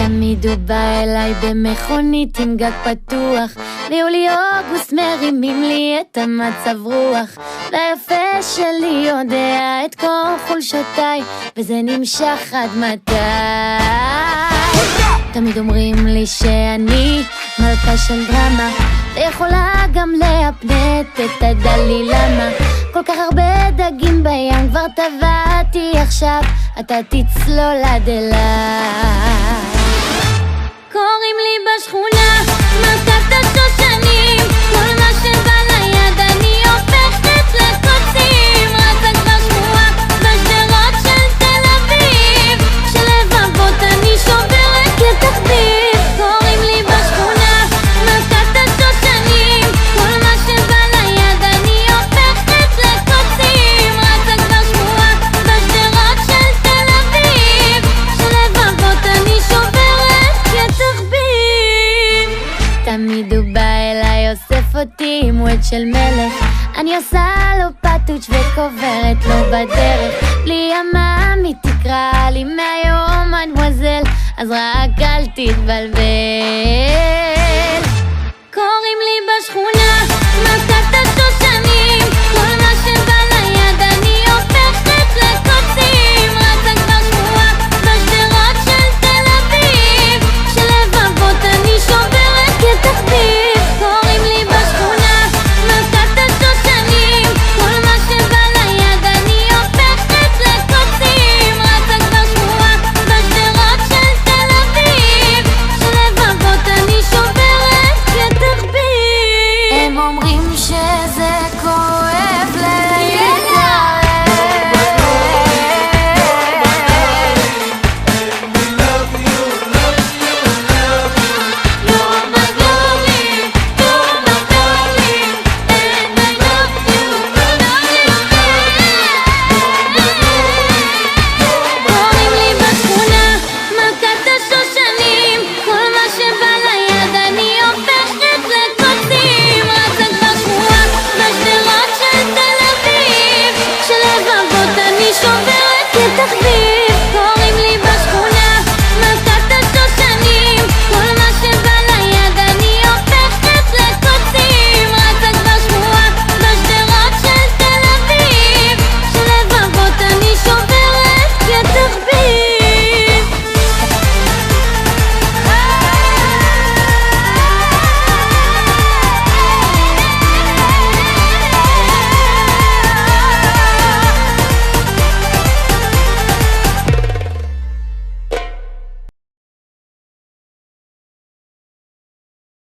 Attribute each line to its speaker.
Speaker 1: תמיד הוא בא אליי במכונית עם גג פתוח, ביולי-אוגוסט מרימים לי את המצב רוח, והיפה שלי יודע את כל חולשותיי, וזה נמשך עד מתי. תמיד אומרים לי שאני מלכה של דרמה, ויכולה גם להפנט את הדלי למה. כל כך הרבה דגים בים כבר טבעתי, עכשיו אתה תצלול עד אליי. קוראים לי בשכונה מלכת השושנים, כל מה שבא ליד אני הופכת לקוצים. רצה כבר שמועה בשדרות של תל אביב, שלבבות אני שוברת לתחביב. קוראים לי בשכונה מלכת השושנים, כל מה שבא ליד אני הופכת לקוצים. רצה כבר שמועה בשדרות של תל אביב, שלבבות אני שוברת לתחביב. תמיד הוא בא אליי אוסף אותי עם ווד של מלך, אני עושה לו פטוץ' וקוברת לו בדרך. בלי המאמי תקרא לי מהיום אדמואזל, אז רק אל תתבלבל. קוראים לי בשכונה